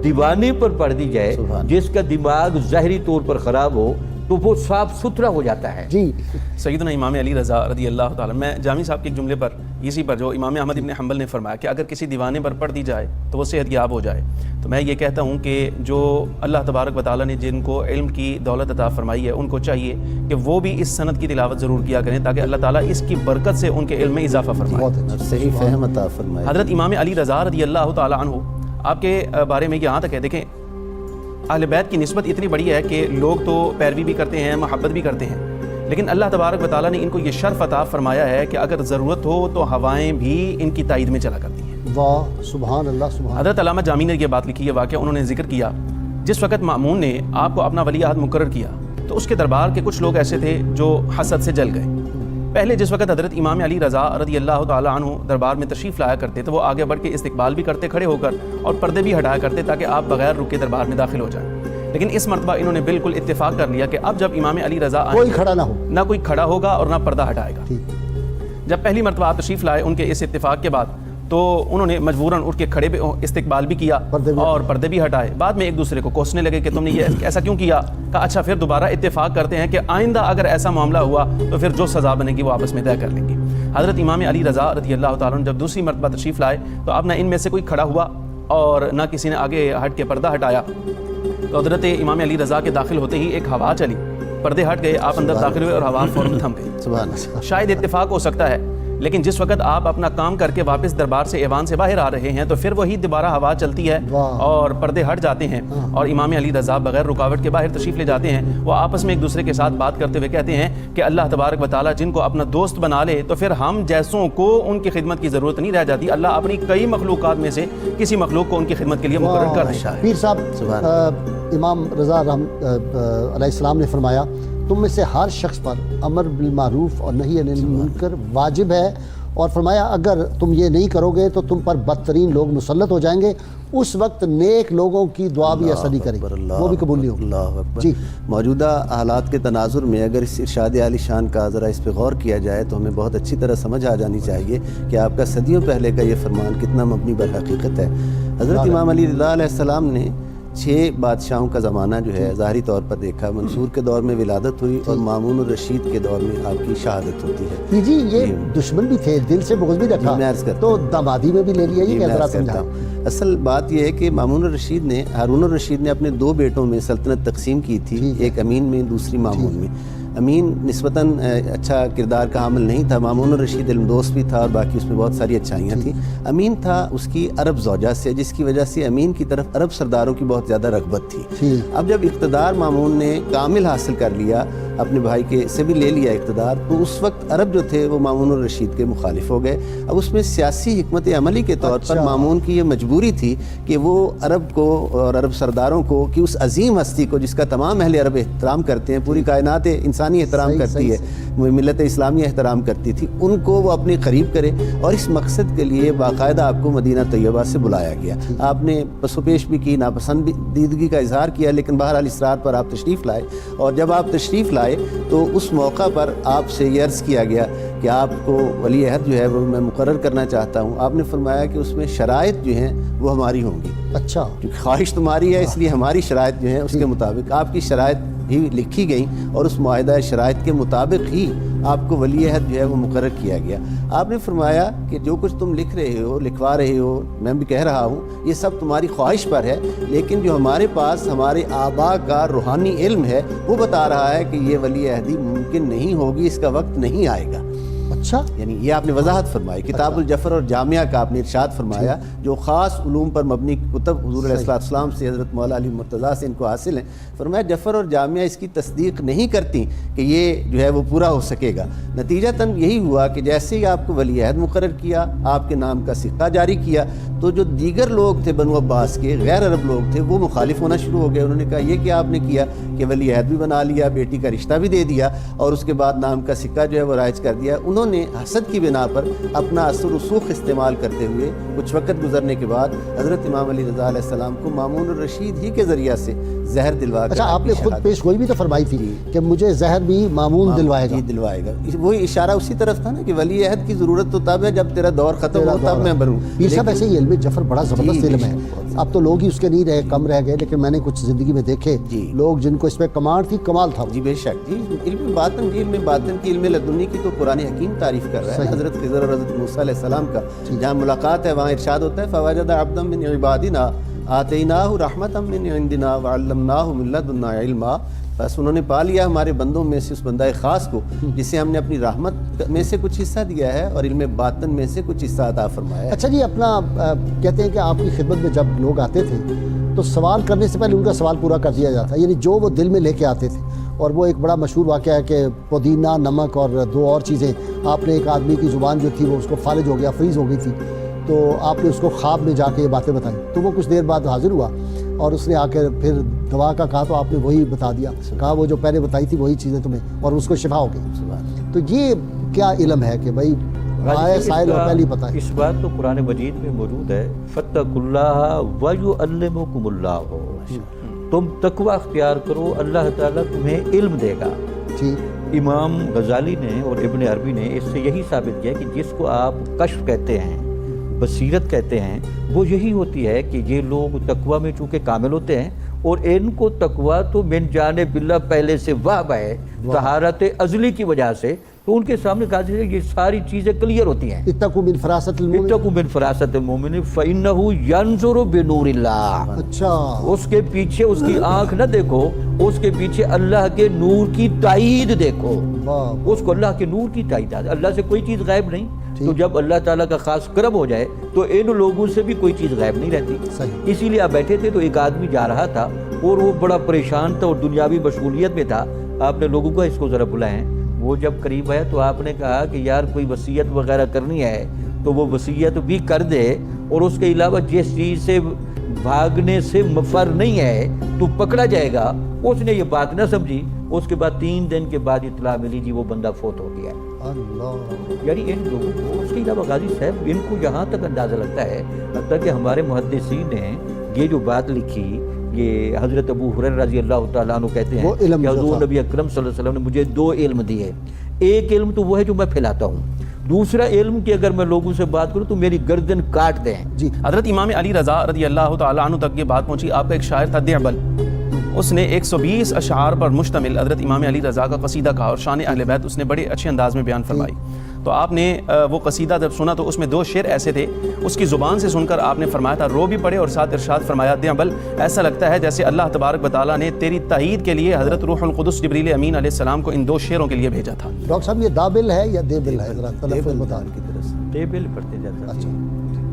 دیوانے پر پڑھ دی جائے جس کا دماغ ظاہری طور پر خراب ہو, تو وہ صاف ستھرا ہو جاتا ہے. جی سیدنا امام علی رضا رضی اللہ تعالیٰ. میں جامی صاحب کے ایک جملے پر اسی پر جو امام احمد ابن حنبل نے فرمایا کہ اگر کسی دیوانے پر پڑھ دی جائے تو وہ صحت یاب ہو جائے، تو میں یہ کہتا ہوں کہ جو اللہ تبارک و تعالیٰ نے جن کو علم کی دولت عطا فرمائی ہے ان کو چاہیے کہ وہ بھی اس سند کی تلاوت ضرور کیا کریں تاکہ اللہ تعالیٰ اس کی برکت سے ان کے علم میں اضافہ فرمائے. بہت اچھا. صحیح فہم عطا فرمائے. حضرت امام علی رضا رضی اللہ تعالیٰ عنہ آپ کے بارے میں یہاں تک ہے، دیکھیں اہل بیت کی نسبت اتنی بڑی ہے کہ لوگ تو پیروی بھی کرتے ہیں، محبت بھی کرتے ہیں، لیکن اللہ تبارک و تعالیٰ نے ان کو یہ شرف عطا فرمایا ہے کہ اگر ضرورت ہو تو ہوائیں بھی ان کی تائید میں چلا کرتی ہیں. واہ سبحان اللہ سبحان. حضرت علامہ جامی نے یہ بات لکھی ہے، واقعہ انہوں نے ذکر کیا جس وقت مأمون نے آپ کو اپنا ولی عہد مقرر کیا تو اس کے دربار کے کچھ لوگ ایسے تھے جو حسد سے جل گئے. پہلے جس وقت حضرت امام علی رضا رضی اللہ تعالیٰ عنہ دربار میں تشریف لایا کرتے تو وہ آگے بڑھ کے استقبال بھی کرتے کھڑے ہو کر اور پردے بھی ہٹایا کرتے تاکہ آپ بغیر رکے دربار میں داخل ہو جائیں. لیکن اس مرتبہ انہوں نے بالکل اتفاق کر لیا کہ اب جب امام علی رضا آئیں کوئی کھڑا نہ ہو، نہ کوئی کھڑا ہوگا اور نہ پردہ ہٹائے گا. ٹھیک. جب پہلی مرتبہ آپ تشریف لائے ان کے اس اتفاق کے بعد تو انہوں نے مجبوراً اٹھ کے کھڑے بھی استقبال بھی کیا اور پردے بھی ہٹائے. بعد میں ایک دوسرے کو کوسنے لگے کہ تم نے یہ ایسا کیوں کیا؟ کہا اچھا پھر دوبارہ اتفاق کرتے ہیں کہ آئندہ اگر ایسا معاملہ ہوا تو پھر جو سزا بنے گی وہ آپس میں طے کر لیں گے. حضرت امام علی رضا رضی اللہ تعالیٰ عنہ جب دوسری مرتبہ تشریف لائے تو اب نہ ان میں سے کوئی کھڑا ہوا اور نہ کسی نے آگے ہٹ کے پردہ ہٹایا. تو حضرت امام علی رضا کے داخل ہوتے ہی ایک ہوا چلی، پردے ہٹ گئے، آپ اندر داخل ہوئے اور ہوا فوراً تھم گئی. سبحان اللہ. شاید اتفاق ہو سکتا ہے، لیکن جس وقت آپ اپنا کام کر کے واپس دربار سے ایوان سے باہر آ رہے ہیں تو پھر وہی دوبارہ ہوا چلتی ہے اور پردے ہٹ جاتے ہیں اور امام علی رضا بغیر رکاوٹ کے باہر تشریف لے جاتے ہیں. وہ آپس میں ایک دوسرے کے ساتھ بات کرتے ہوئے کہتے ہیں کہ اللہ تبارک و تعالیٰ جن کو اپنا دوست بنا لے تو پھر ہم جیسوں کو ان کی خدمت کی ضرورت نہیں رہ جاتی. اللہ اپنی کئی مخلوقات میں سے کسی مخلوق کو ان کی خدمت کے لیے مقرر کر دیتا ہے. پیر صاحب امام رضا علیہ السلام نے فرمایا تم میں سے ہر شخص پر امر بالمعروف اور نہی عن المنکر واجب ہے، اور فرمایا اگر تم یہ نہیں کرو گے تو تم پر بدترین لوگ مسلط ہو جائیں گے، اس وقت نیک لوگوں کی دعا بھی اثر نہیں کرے گی، وہ بھی قبول نہیں ہوگی. اللہ اکبر. جی موجودہ حالات کے تناظر میں اگر اس ارشاد عالی شان کا ذرا اس پہ غور کیا جائے تو ہمیں بہت اچھی طرح سمجھ آ جانی چاہیے کہ آپ کا صدیوں پہلے کا یہ فرمان کتنا مبنی بر حقیقت ہے. حضرت امام علی رضا علیہ السلام نے 6 بادشاہوں کا زمانہ جو ہے ظاہری طور پر دیکھا. منصور کے دور میں ولادت ہوئی اور مامون الرشید کے دور میں آپ کی شہادت ہوتی ہے. جی یہ دشمن بھی تھے، دل سے بغض بھی رکھا، میں عرض کرتا تو دامادی میں بھی لے لیا. یہ میں ذرا عرض کرتا سمجھا. ہوں. اصل بات یہ ہے کہ مامون الرشید نے ہارون الرشید نے اپنے 2 بیٹوں میں سلطنت تقسیم کی تھی، ایک امین میں دوسری مامون میں. امین نسبتاً اچھا کردار کا حامل نہیں تھا، مامون الرشید علم دوست بھی تھا اور باقی اس میں بہت ساری اچھائیاں تھیں. امین تھا اس کی عرب زوجہ سے، جس کی وجہ سے امین کی طرف عرب سرداروں کی بہت زیادہ رغبت تھی. اب جب اقتدار مامون نے کامل حاصل کر لیا، اپنے بھائی کے سے بھی لے لیا اقتدار، تو اس وقت عرب جو تھے وہ مامون الرشید کے مخالف ہو گئے. اب اس میں سیاسی حکمت عملی کے طور پر مامون کی یہ مجبوری تھی کہ وہ عرب کو اور عرب سرداروں کو کہ اس عظیم ہستی کو جس کا تمام اہل عرب احترام کرتے ہیں، پوری کائنات انسانی احترام کرتی ہے، ملت اسلامیہ احترام کرتی تھی، ان کو وہ اپنے قریب کرے. اور اس مقصد کے لیے باقاعدہ آپ کو مدینہ طیبہ سے بلایا گیا. آپ نے پس و پیش بھی کی، ناپسندیدگی کا اظہار کیا، لیکن بہرحال اصرار پر آپ تشریف لائے. اور جب آپ تشریف لائے تو اس موقع پر آپ سے یہ عرض کیا گیا کہ آپ کو ولی عہد جو ہے وہ میں مقرر کرنا چاہتا ہوں. آپ نے فرمایا کہ اس میں شرائط جو ہیں وہ ہماری ہوں گی. اچھا، کیونکہ خواہش تمہاری ہے اس لیے ہماری شرائط جو ہیں اس کے مطابق آپ کی شرائط بھی لکھی گئیں اور اس معاہدہ شرائط کے مطابق ہی آپ کو ولی عہد جو ہے وہ مقرر کیا گیا. آپ نے فرمایا کہ جو کچھ تم لکھ رہے ہو، لکھوا رہے ہو، میں بھی کہہ رہا ہوں، یہ سب تمہاری خواہش پر ہے، لیکن جو ہمارے پاس ہمارے آباء کا روحانی علم ہے وہ بتا رہا ہے کہ یہ ولی عہدی ممکن نہیں ہوگی، اس کا وقت نہیں آئے گا. اچھا، یعنی یہ آپ نے وضاحت فرمائی. کتاب الجفر اور جامعہ کا آپ نے ارشاد فرمایا، جو خاص علوم پر مبنی کتب حضور علیہ السلام سے حضرت مولا علی مرتضیٰ سے ان کو حاصل ہیں. فرمایا جفر اور جامعہ اس کی تصدیق نہیں کرتی کہ یہ جو ہے وہ پورا ہو سکے گا. نتیجتاً یہی ہوا کہ جیسے ہی آپ کو ولی عہد مقرر کیا، آپ کے نام کا سکہ جاری کیا، تو جو دیگر لوگ تھے بنو عباس کے غیر عرب لوگ تھے وہ مخالف ہونا شروع ہو گئے. انہوں نے کہا یہ کیا آپ نے کیا کہ ولی عہد بھی بنا لیا، بیٹی کا رشتہ بھی دے دیا اور اس کے بعد نام کا سکہ جو ہے وہ رائج کر دیا. انہوں نے حسد کی بنا پر اپنا اثر رسوخ استعمال کرتے ہوئے کچھ وقت گزرنے کے بعد حضرت امام علی رضا علیہ السلام کو مامون الرشید ہی کے ذریعہ سے زہر دلوا کر. اچھا، آپ نے خود پیش گوئی بھی تو فرمائی تھی کہ مجھے زہر بھی مامون دلوائے گا. دلوائے گا. وہی اشارہ اسی طرف تھا نا کہ ولی عہد کی ضرورت تو تب ہے جب تیرا دور ختم ہو، تب میں بھروں. پیر صاحب ایسے ہی علم علم جعفر بڑا زبردست علم ہے. اب تو لوگ ہی اس کے نہیں رہے, کم رہ گئے, لیکن میں نے کچھ زندگی میں دیکھے لوگ جن کو اس پہ کمانڈ تھی, کمال تھا. جی بے شک. جی علم باطن کی علم لدنی کی تو قرآن حکیم تعریف کر رہا ہے. حضرت خضر اور حضرت موسیٰ علیہ السلام کا جہاں ملاقات ہے وہاں ارشاد ہوتا ہے فوجد عبدا من عبادنا آتیناہ رحمتا من عندنا وعلمناہ من لدنا علما. بس انہوں نے پا لیا ہمارے بندوں میں سے اس بندہ خاص کو جسے ہم نے اپنی رحمت میں سے کچھ حصہ دیا ہے اور علم باطن میں سے کچھ حصہ عطا فرمایا ہے. اچھا جی, اپنا کہتے ہیں کہ آپ کی خدمت میں جب لوگ آتے تھے تو سوال کرنے سے پہلے ان کا سوال پورا کر دیا جاتا, یعنی جو وہ دل میں لے کے آتے تھے. اور وہ ایک بڑا مشہور واقعہ ہے کہ پودینہ, نمک اور 2 اور چیزیں, آپ نے ایک آدمی کی زبان جو تھی وہ اس کو فالج ہو گیا, فریز ہو گئی تھی, تو آپ نے اس کو خواب میں جا کے یہ باتیں بتائیں, تو وہ کچھ دیر بعد حاضر ہوا اور اس نے آ کے پھر دوا کا کہا تو آپ نے وہی بتا دیا, کہا وہ جو پہلے بتائی تھی وہی چیزیں تمہیں, اور اس کو شفا ہو گئی. تو یہ کیا علم ہے کہ بھائی آئے سائل اور پہلی پتہ ہے؟ اس بات تو قرآن مجید میں موجود ہے, فاتقوا اللہ ویعلمکم اللہ. تم تقوی اختیار کرو, اللہ تعالیٰ تمہیں علم دے گا. جی. امام غزالی نے اور ابن عربی نے اس سے یہی ثابت کیا کہ جس کو آپ کشف کہتے ہیں, بصیرت کہتے ہیں, وہ یہی ہوتی ہے کہ یہ لوگ تقوی میں چونکہ کامل ہوتے ہیں اور ان کو تقوی تو من جانب اللہ پہلے سے واہب ہے طہارت ازلی کی وجہ سے, تو ان کے سامنے کہا جائے یہ ساری چیزیں کلیئر ہوتی ہیں. اتقوا من فراست المومن, اتقوا من فراست المومن فإنہ ینظر بنور اللہ. اچھا, اس کے پیچھے اس کی آنکھ نہ دیکھو, اس کے پیچھے اللہ کے نور کی تائید دیکھو. اس کو اللہ کے نور کی تائید, اللہ سے کوئی چیز غائب نہیں. تو جب اللہ تعالیٰ کا خاص کرم ہو جائے تو ان لوگوں سے بھی کوئی چیز غائب نہیں رہتی. اسی لیے آپ بیٹھے تھے تو ایک آدمی جا رہا تھا اور وہ بڑا پریشان تھا اور دنیاوی مشغولیت میں تھا. آپ نے لوگوں کو اس کو ذرا بلائیں. وہ جب قریب آیا تو آپ نے کہا کہ یار کوئی وصیت وغیرہ کرنی ہے تو وہ وصیت بھی کر دے, اور اس کے علاوہ جس چیز سے بھاگنے سے مفر نہیں ہے تو پکڑا جائے گا. اس نے یہ بات نہ سمجھی. اس کے بعد 3 دن کے بعد اطلاع ملی جی وہ بندہ فوت ہو گیا. یعنی ان لوگوں کو, اس کے علاوہ غازی صاحب, ان کو یہاں تک اندازہ لگتا ہے حتیٰ کہ ہمارے محدثین نے یہ جو بات لکھی, یہ حضرت ابو ہریرہ رضی اللہ تعالیٰ عنہ کہتے ہیں کہ حضور نبی اکرم صلی اللہ علیہ وسلم نے مجھے 2 علم دیے. ایک علم تو وہ ہے جو میں پھیلاتا ہوں, دوسرا علم کہ اگر میں لوگوں سے بات کروں تو میری گردن کاٹ دیں. جی. حضرت امام علی رضا رضی اللہ تعالیٰ عنہ تک یہ بات پہنچی. آپ کا ایک شاعر تھا دعبل, اس نے 120 اشعار پر مشتمل حضرت امام علی رضا کا قصیدہ کہا اور شان اہل بیت اس نے بڑے اچھے انداز میں بیان فرمائی. تو آپ نے وہ قصیدہ جب سنا تو اس میں 2 شعر ایسے تھے, اس کی زبان سے سن کر آپ نے فرمایا تھا رو بھی پڑے اور ساتھ ارشاد فرمایا دعبل ایسا لگتا ہے جیسے اللہ تبارک و تعالیٰ نے تیری تائید کے لیے حضرت روح القدس جبریل امین علیہ السلام کو ان 2 شعروں کے لیے بھیجا تھا. ڈاکٹر صاحب یہ دابل ہے یا دیبل ہے؟ ذرا تلفظ بتا کی طرف سے دیبل پڑھتے جاتا. اچھا,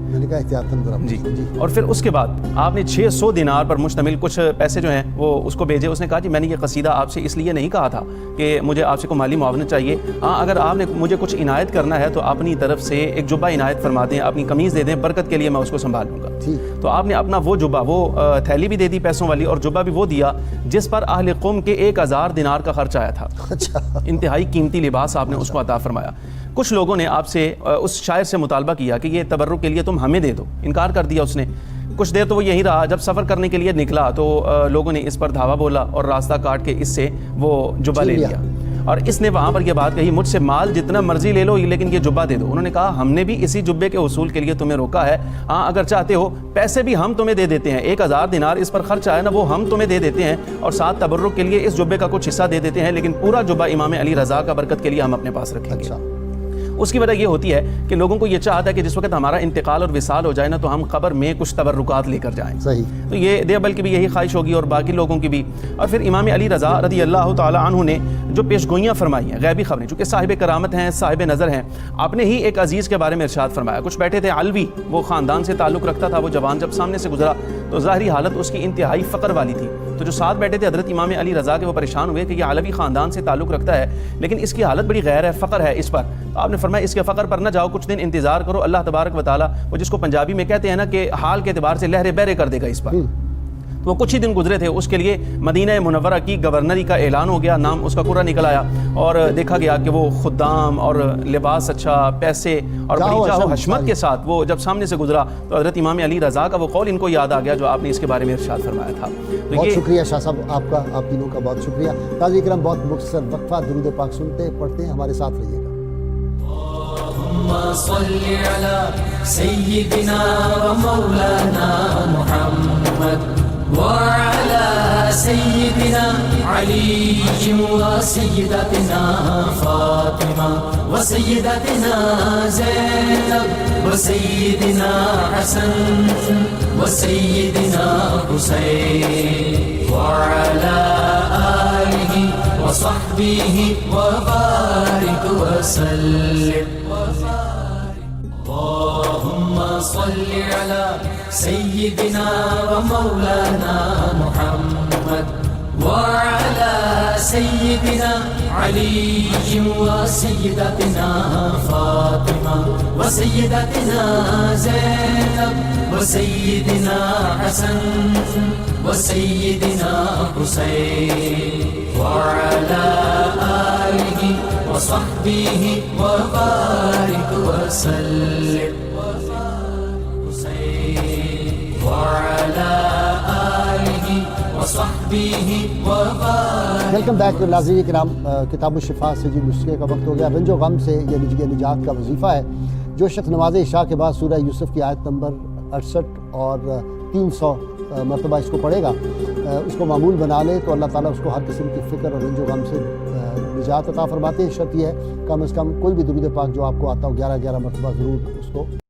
میں نے کہا احتیاطاً ذرا. جی. اور پھر اس کے بعد آپ نے 600 دینار پر مشتمل کچھ پیسے جو ہیں وہ اس کو بھیجے. اس نے کہا جی میں نے یہ قصیدہ آپ سے اس لیے نہیں کہا تھا کہ مجھے آپ سے کوئی مالی معاونت چاہیے, ہاں اگر آپ نے مجھے کچھ عنایت کرنا ہے تو اپنی طرف سے ایک جبہ عنایت فرما دیں, اپنی قمیض دے دیں, برکت کے لیے میں اس کو سنبھال لوں گا. تو آپ نے اپنا وہ جبہ, وہ تھیلی بھی دے دی پیسوں والی اور جبہ بھی وہ دیا جس پر اہل قوم کے 1000 دینار کا خرچ آیا تھا. انتہائی قیمتی لباس آپ نے اس کو عطا فرمایا. کچھ لوگوں نے آپ سے, اس شاعر سے مطالبہ کیا کہ یہ تبرک کے لیے تم ہمیں دے دو, انکار کر دیا اس نے. کچھ دیر تو وہ یہی رہا, جب سفر کرنے کے لیے نکلا تو لوگوں نے اس پر دھاوا بولا اور راستہ کاٹ کے اس سے وہ جبہ لے لیا. اور اس نے وہاں پر یہ بات کہی مجھ سے مال جتنا مرضی لے لو لیکن یہ جبہ دے دو. انہوں نے کہا ہم نے بھی اسی جبے کے حصول کے لیے تمہیں روکا ہے, ہاں اگر چاہتے ہو پیسے بھی ہم تمہیں دے دیتے ہیں, 1000 دینار اس پر خرچ آیا نا وہ ہم تمہیں دے دیتے ہیں اور ساتھ تبرک کے لیے اس جبے کا کچھ حصہ دے دیتے ہیں, لیکن پورا جبہ امام علی رضا کا برکت کے لیے ہم اپنے پاس رکھیں گے. اس کی وجہ یہ ہوتی ہے کہ لوگوں کو یہ چاہتا ہے کہ جس وقت ہمارا انتقال اور وصال ہو جائے نا تو ہم قبر میں کچھ تبرکات لے کر جائیں. صحیح. تو یہ دیوبند کی بھی یہی خواہش ہوگی اور باقی لوگوں کی بھی. اور پھر امام علی رضا رضی اللہ تعالیٰ عنہ نے جو پیشگوئیاں فرمائی ہیں, غیبی خبریں, چونکہ صاحب کرامت ہیں, صاحب نظر ہیں, آپ نے ہی ایک عزیز کے بارے میں ارشاد فرمایا. کچھ بیٹھے تھے علوی, وہ خاندان سے تعلق رکھتا تھا, وہ جوان جب سامنے سے گزرا تو ظاہری حالت اس کی انتہائی فقر والی تھی. تو جو ساتھ بیٹھے تھے حضرت امام علی رضا کے, وہ پریشان ہوئے کہ یہ علوی خاندان سے تعلق رکھتا ہے لیکن اس کی حالت بڑی غیر ہے, فقر ہے اس پر. تو آپ نے فرمایا اس کے فقر پر نہ جاؤ, کچھ دن انتظار کرو, اللہ تبارک و تعالیٰ وہ جس کو پنجابی میں کہتے ہیں نا کہ حال کے اعتبار سے لہرے بہرے کر دے گا اس پر. تو وہ کچھ ہی دن گزرے تھے, اس کے لیے مدینہ منورہ کی گورنری کا اعلان ہو گیا, نام اس کا قرہ نکل آیا اور دیکھا گیا کہ وہ خدام اور لباس اچھا, پیسے اور بڑی جاہ و حشمت کے ساتھ وہ جب سامنے سے گزرا تو حضرت امام علی رضا کا وہ قول ان کو یاد آ گیا جو آپ نے اس کے بارے میں ارشاد فرمایا تھا. بہت شکریہ شاہ صاحب آپ کا, آپ تینوں کا بہت شکریہ. قاضی کرام بہت مختصر وقفہ درود پاک سنتے پڑھتے ہیں, ہمارے ساتھ رہیے گا. صل على سيدنا ومولانا محمد وعلى سيدنا علي وسيدتنا فاطمة وسيدتنا زينب وسيدنا حسن وسيدنا حسين وعلى آله وصحبه وبارك وسلم. اللهم صل على سيدنا ومولانا محمد وعلى سيدنا علي وسيدتنا فاطمة وسيدتنا زينب وسيدنا حسن وسيدنا حسين وعلى آله وصحبه وبارك وسلم. وعلى آله وصحبه وبارك. ویلکم بیک ناظرین کرام، کتاب الشفا سے جی نسخے کا وقت ہو گیا. رنج و غم سے یہ نجات کا وظیفہ ہے. جو شخص نماز عشاء کے بعد سورہ یوسف کی آیت نمبر 68 اور 300 مرتبہ اس کو پڑھے گا، اس کو معمول بنا لے تو اللہ تعالیٰ اس کو ہر قسم کی فکر اور رنج و غم سے نجات عطا فرماتے ہیں. شرط یہ ہے کم از کم کوئی بھی درود پاک جو آپ کو آتا ہو 11 مرتبہ ضرور اس کو